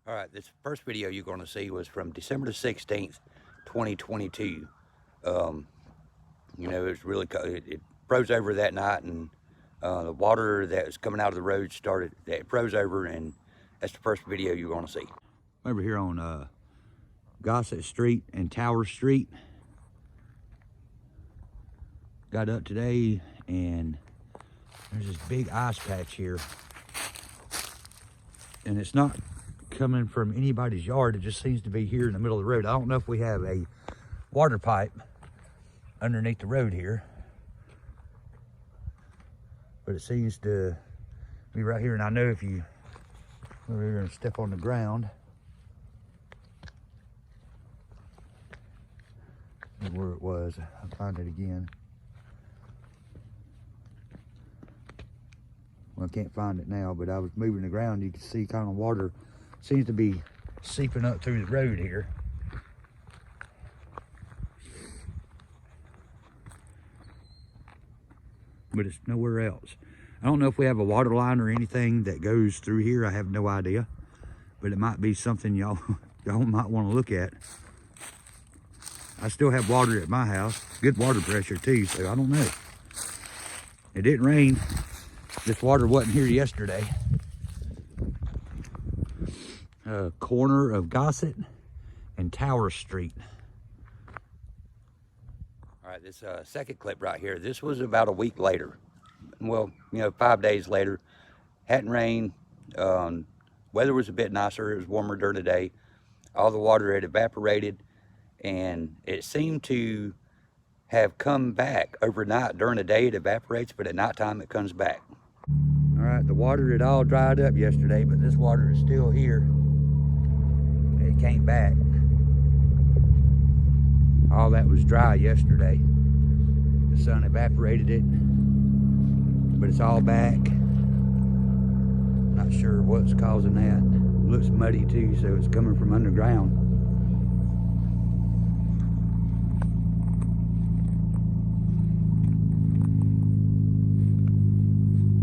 All right, this first video you're going to see was from December the 16th, 2022. You know, it was really cold. It froze over that night, and the water that was coming out of the road it froze over, and that's the first video you're going to see. Over here on Gossett Street and Tower Street. Got up today, and there's this big ice patch here. And it's not coming from anybody's yard. It just seems to be here in the middle of the road. I don't know if we have a water pipe underneath the road here, but it seems to be right here. And I know if you over here and step on the ground, where it was, I'll find it again. Well, I can't find it now, but I was moving the ground. You can see kind of water seems to be seeping up through the road here. But it's nowhere else. I don't know if we have a water line or anything that goes through here. I have no idea, but it might be something y'all might want to look at. I still have water at my house, good water pressure too, so I don't know. It didn't rain. This water wasn't here yesterday. Corner of Gossett and Tower Street. All right, this second clip right here, this was about a week later. Well, you know, 5 days later. Hadn't rained. Weather was a bit nicer. It was warmer during the day. All the water had evaporated, and it seemed to have come back overnight. During the day it evaporates, but at nighttime it comes back. All right, the water had all dried up yesterday, but this water is still here. It came back. All that was dry yesterday. The sun evaporated it, but it's all back. Not sure what's causing that. It looks muddy too, so it's coming from underground.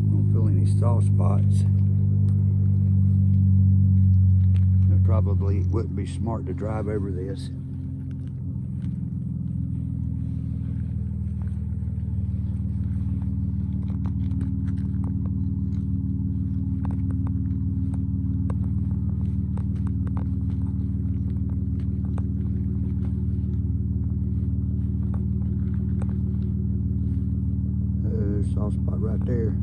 Don't feel any soft spots. It probably wouldn't be smart to drive over this. There's a soft spot right there.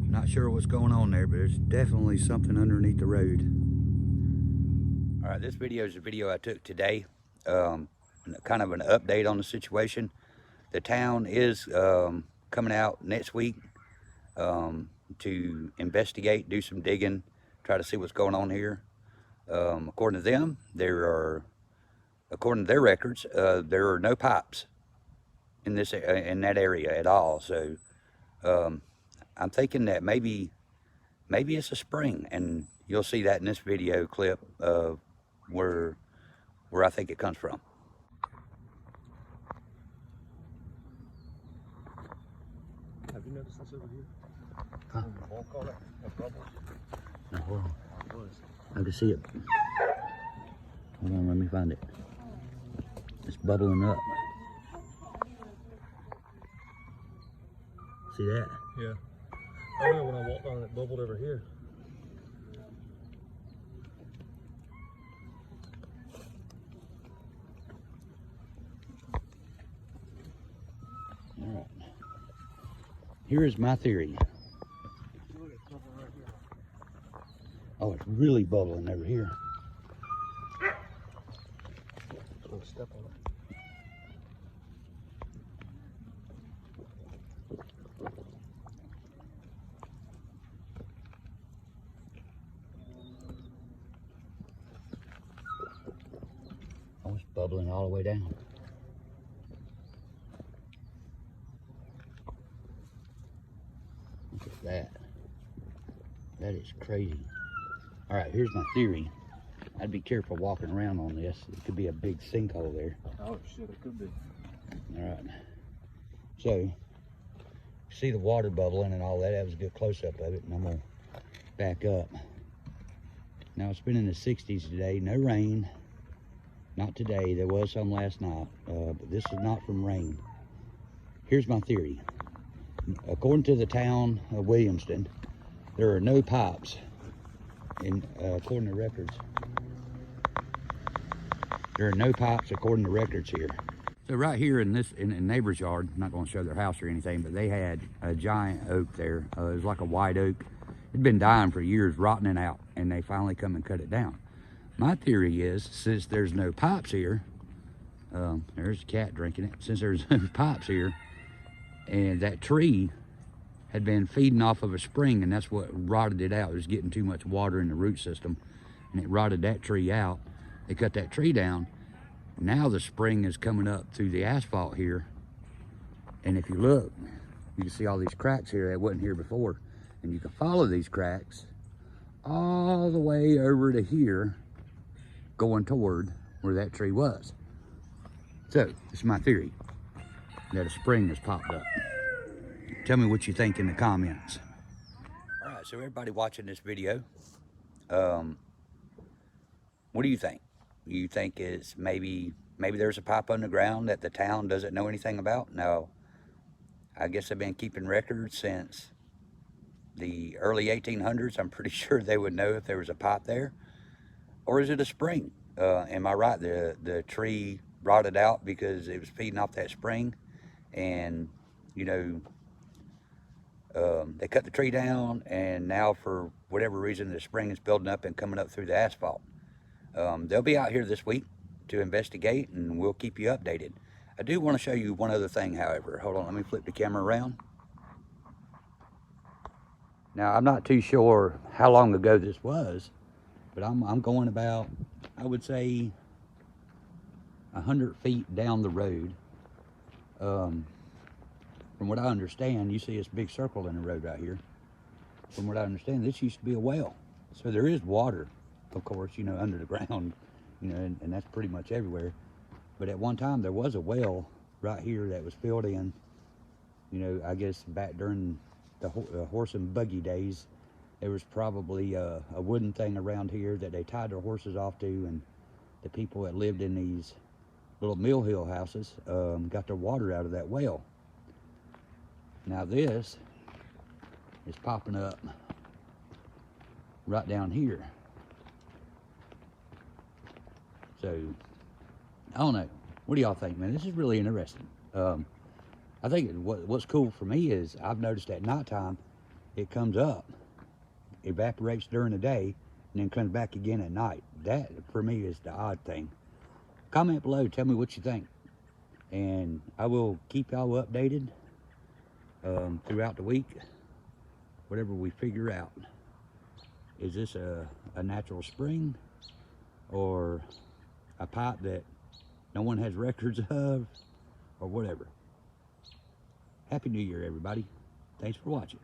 Not sure what's going on there, but there's definitely something underneath the road. All right, this video is a video I took today. Kind of an update on the situation. The town is coming out next week to investigate, do some digging, try to see what's going on here. According to them, according to their records, there are no pipes in that area at all. So I'm thinking that maybe it's a spring, and you'll see that in this video clip of where I think it comes from. Have you noticed this over here? Huh? Bulk on it, that bubbles. No, hold on. It was. I can see it. Hold on, let me find it. It's bubbling up. See that? Yeah. I know when I walked on it, it bubbled over here. All right. Here is my theory. Look, it's bubbling right here. Oh, it's really bubbling over here. Go step on it. Oh, it's bubbling all the way down. Look at that. That is crazy. All right, here's my theory. I'd be careful walking around on this. It could be a big sinkhole there. Oh shit, it could be. All right. So, see the water bubbling and all that. That was a good close-up of it, and I'm gonna back up. Now it's been in the 60s today. No rain. Not today. There was some last night, but this is not from rain. Here's my theory. According to the town of Williamston, there are no pipes, according to records. There are no pipes according to records here. So right here in this neighbor's yard, I'm not going to show their house or anything, but they had a giant oak there. It was like a white oak. It'd been dying for years, rotting out, and they finally come and cut it down. My theory is, since there's no pipes here, there's a cat drinking it. Since there's no pipes here, and that tree had been feeding off of a spring, and that's what rotted it out. It was getting too much water in the root system, and it rotted that tree out. They cut that tree down. Now the spring is coming up through the asphalt here, and if you look, you can see all these cracks here that wasn't here before, and you can follow these cracks all the way over to here, going toward where that tree was. So, it's my theory that a spring has popped up. Tell me what you think in the comments. All right, so everybody watching this video, what do you think? You think it's maybe there's a pipe underground that the town doesn't know anything about? Now, I guess they've been keeping records since the early 1800s. I'm pretty sure they would know if there was a pipe there. Or is it a spring? Am I right? The tree rotted out because it was feeding off that spring, and you know, they cut the tree down, and now for whatever reason the spring is building up and coming up through the asphalt. They'll be out here this week to investigate, and we'll keep you updated. I do want to show you one other thing, however. Hold on, let me flip the camera around. Now, I'm not too sure how long ago this was, but I'm going about, I would say, 100 feet down the road. From what I understand, you see this big circle in the road right here. From what I understand, this used to be a well. So there is water, of course, you know, under the ground, you know, and that's pretty much everywhere. But at one time, there was a well right here that was filled in, you know, I guess back during the horse and buggy days. There was probably a wooden thing around here that they tied their horses off to, and the people that lived in these little mill hill houses got their water out of that well. Now this is popping up right down here. So, I don't know. What do y'all think, man? This is really interesting. I think what's cool for me is I've noticed at nighttime it comes up, evaporates during the day, and then comes back again at night. That, for me, is the odd thing. Comment below, tell me what you think. And I will keep y'all updated throughout the week, whatever we figure out. Is this a natural spring or a pipe that no one has records of, or whatever? Happy New Year, everybody. Thanks for watching.